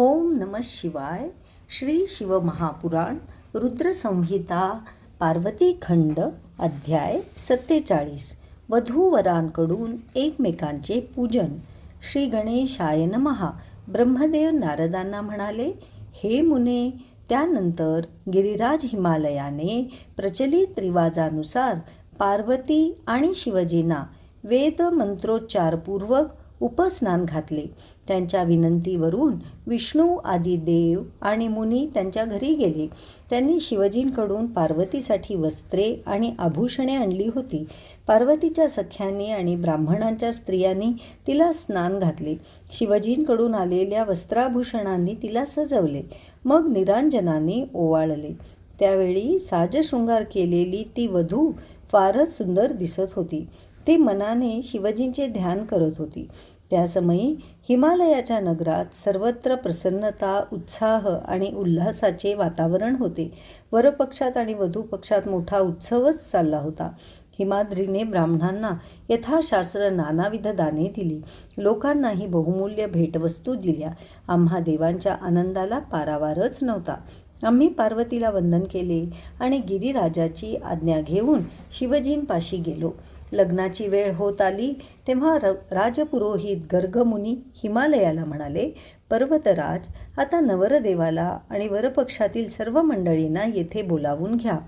ओम नमः शिवाय. श्री शिवमहापुराण रुद्रसंहिता पार्वती खंड अध्याय 47. वधूवरांकडून एकमेकांचे पूजन. श्री गणेशाय नमः. ब्रह्मदेव नारदांना म्हणाले, हे मुने, त्यानंतर गिरिराज हिमालयाने प्रचलित रिवाजानुसार पार्वती आणि शिवजींना वेद मंत्रोच्चारपूर्वक उपस्नान घातले. त्यांच्या विनंतीवरून विष्णू आदी देव आणि मुनी त्यांच्या घरी गेले. त्यांनी शिवजींकडून पार्वतीसाठी वस्त्रे आणि आभूषणे आणली होती. पार्वतीच्या सख्यांनी आणि ब्राह्मणांच्या स्त्रियांनी तिला स्नान घातले. शिवजींकडून आलेल्या वस्त्राभूषणांनी तिला सजवले. मग निरांजनाने ओवाळले. त्यावेळी साजशृंगार केलेली ती वधू फारच सुंदर दिसत होती. ती मनाने शिवजींचे ध्यान करत होती. त्यासमयी हिमालयाच्या नगरात सर्वत्र प्रसन्नता, उत्साह आणि उल्हासाचे वातावरण होते. वरपक्षात आणि वधूपक्षात मोठा उत्सवच चालला होता. हिमाद्रीने ब्राह्मणांना यथाशास्त्र नानाविध दाने दिली. लोकांनाही बहुमूल्य भेटवस्तू दिल्या. आम्हा देवांच्या आनंदाला पारावारच नव्हता. आम्ही पार्वतीला वंदन केले आणि गिरिराजाची आज्ञा घेऊन शिवजींपाशी गेलो. लग्नाची वेळ होत आली तेव्हा राजपुरोहित गर्गमुनी हिमालयाला म्हणाले, पर्वतराज, आता नवरदेवाला आणि वरपक्षातील सर्व मंडळींना येथे बोलावून घ्या.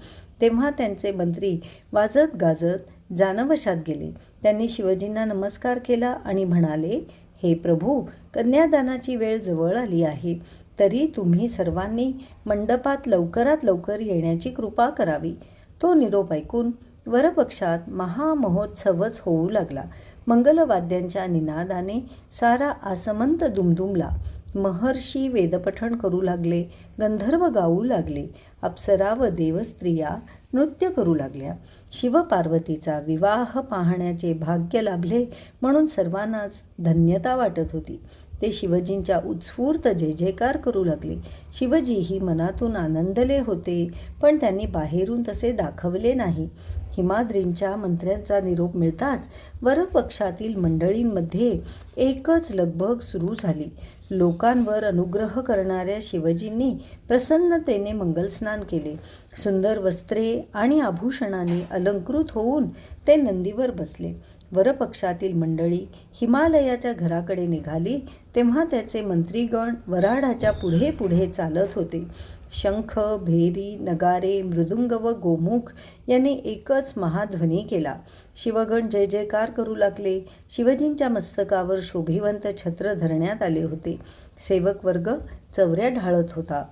तेव्हा त्यांचे मंत्री वाजत गाजत जानवशात गेले. त्यांनी शिवजींना नमस्कार केला आणि म्हणाले, हे प्रभू, कन्यादानाची वेळ जवळ आली आहे. तरी तुम्ही सर्वांनी मंडपात लवकरात लवकर येण्याची कृपा करावी. तो निरोप ऐकून वरपक्षात महामहोत्सवच होऊ लागला. मंगलवाद्यांच्या निनादाने सारा आसमंत दुमदुमला. महर्षी वेदपठण करू लागले, गंधर्व गाऊ लागले, अप्सरा व देवस्त्रिया नृत्य करू लागल्या. शिवपार्वतीचा विवाह पाहण्याचे भाग्य लाभले म्हणून सर्वांनाच धन्यता वाटत होती. ते शिवजींच्या उत्स्फूर्त जय जयकार करू लागले. शिवजीही मनातून आनंदले होते, पण त्यांनी बाहेरून तसे दाखवले नाही. हिमाद्रींच्या मंत्र्यांचा निरोप मिळताच वरपक्षातील मंडळींमध्ये एकच लगबग सुरू झाली. लोकांवर अनुग्रह करणाऱ्या शिवजींनी प्रसन्नतेने मंगलस्नान केले. सुंदर वस्त्रे आणि आभूषणांनी अलंकृत होऊन ते नंदीवर बसले. वरपक्षातील मंडळी हिमालयाच्या घराकडे निघाली तेव्हा त्याचे मंत्रीगण वऱ्हाडाच्या पुढे पुढे चालत होते. शंख, भेरी, नगारे, मृदुंग व गोमुख यांनी एकच महाध्वनी केला. शिवगण जय जयकार करू लागले. शिवजींच्या मस्तकावर शोभिवंत छत्र धरण्यात आले होते. सेवक वर्ग चवऱ्या ढाळत होता.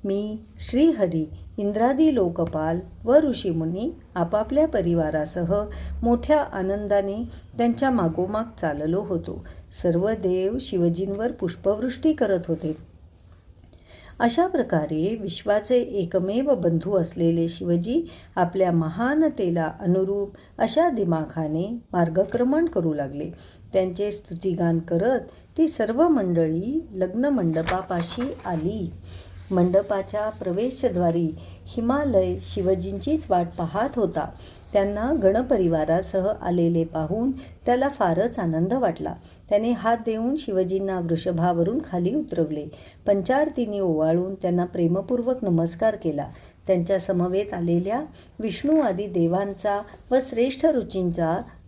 मी, श्रीहरी, इंद्रादी लोकपाल व ऋषीमुनी आपापल्या परिवारासह मोठ्या आनंदाने त्यांच्या मागोमाग चाललो होतो. सर्व देव शिवजींवर पुष्पवृष्टी करत होते. अशा प्रकारे विश्वाचे एकमेव बंधू असलेले शिवजी आपल्या महानतेला अनुरूप अशा दिमाखाने मार्गक्रमण करू लागले. त्यांचे स्तुतिगान करत ती सर्व मंडळी लग्न मंडपापाशी आली. मंडपाच्या प्रवेशद्वारी हिमालय शिवजींचीच वाट पाहत होता. त्यांना गणपरिवारासह आलेले पाहून त्याला फारच आनंद वाटला. त्याने हात देऊन शिवजींना वृषभावरून खाली उतरवले. पंचारतीने ओवाळून त्यांना प्रेमपूर्वक नमस्कार केला. त्यांच्या समवेत आलेल्या विष्णू आदी देवांचा व श्रेष्ठ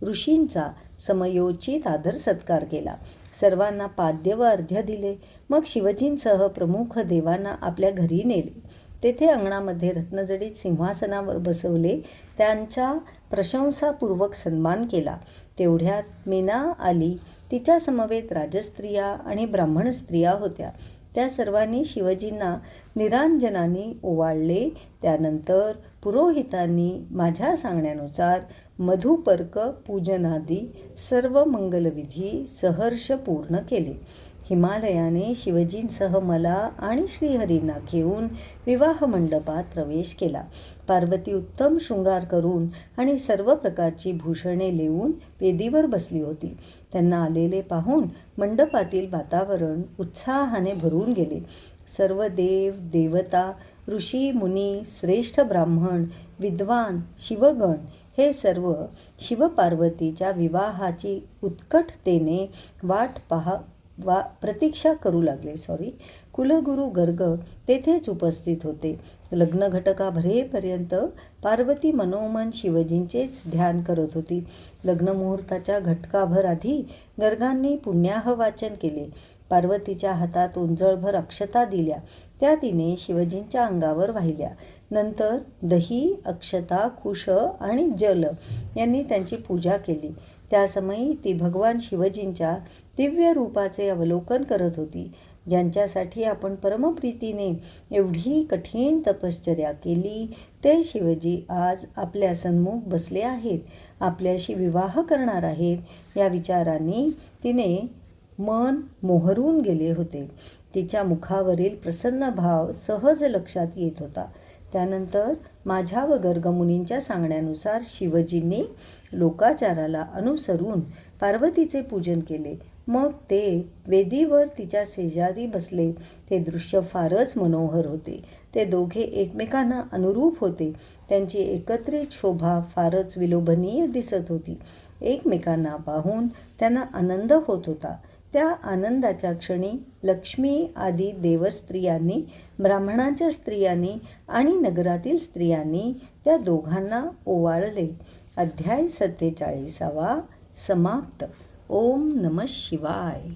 ऋषींचा समयोचित आदर सत्कार केला. सर्वांना पाद्य व अर्घ्य दिले. मग शिवजींसह प्रमुख देवांना आपल्या घरी नेले. तेथे अंगणामध्ये रत्नजडित सिंहासनावर बसवले. त्यांचा प्रशंसापूर्वक सन्मान केला. तेवढ्यात मेना आली. तिच्या समवेत राजस्त्रिया आणि ब्राह्मण स्त्रिया होत्या. त्या सर्वांनी शिवजींना निरांजनाने ओवाळले. त्यानंतर पुरोहितांनी माझ्या सांगण्यानुसार मधुपर्क पूजनादी सर्व मंगलविधी सहर्ष पूर्ण केले. हिमालयाने शिवजींसह मला आणि श्रीहरींना घेऊन विवाह मंडपात प्रवेश केला. पार्वती उत्तम शृंगार करून आणि सर्व प्रकारची भूषणे लेवून वेदीवर बसली होती. त्यांना आलेले पाहून मंडपातील वातावरण उत्साहाने भरून गेले. सर्व देव, देवता, ऋषी, मुनी, श्रेष्ठ ब्राह्मण, विद्वान, शिवगण हे सर्व शिवपार्वतीच्या विवाहाची उत्कटतेने वाट प्रतीक्षा करू लागले. कुलगुरू गर्ग तेथेच उपस्थित होते. लग्न घटका भरेपर्यंत पार्वती मनोमन शिवजींचेच ध्यान करत होती. लग्न मुहूर्ताच्या घटकाभर आधी गर्गांनी पुण्याह वाचन केले. पार्वतीच्या हातात उंजळभर अक्षता दिल्या. त्या तिने शिवजींच्या अंगावर वाहिल्या. नंतर दही, अक्षता, कुश आणि जल यांनी त्यांची पूजा केली. त्यासमयी ती भगवान शिवजींच्या दिव्य रूपाचे अवलोकन करत होती. ज्यांच्यासाठी आपण परमप्रीतीने एवढी कठीण तपश्चर्या केली, ते शिवजी आज आपल्या सन्मुख बसले आहेत, आपल्याशी विवाह करणार आहेत. या विचारांनी तिने मन मोहरून गेले होते. तिच्या मुखावरील प्रसन्न भाव सहज लक्षात येत होता. त्यानंतर माझ्या व गर्गमुनींच्या सांगण्यानुसार शिवजींनी लोकाचाराला अनुसरून पार्वतीचे पूजन केले. मग ते वेदीवर तिच्या शेजारी बसले. ते दृश्य फारच मनोहर होते. ते दोघे एकमेकांना अनुरूप होते. त्यांची एकत्रित शोभा फारच विलोभनीय दिसत होती. एकमेकांना पाहून त्यांना आनंद होत होता. त्या आनंदाच्या क्षणी लक्ष्मी आदी देवस्त्रियांनी, ब्राह्मणांच्या स्त्रियांनी आणि नगरातील स्त्रियांनी त्या दोघांना ओवाळले. अध्याय 47 समाप्त. ओम नमः शिवाय.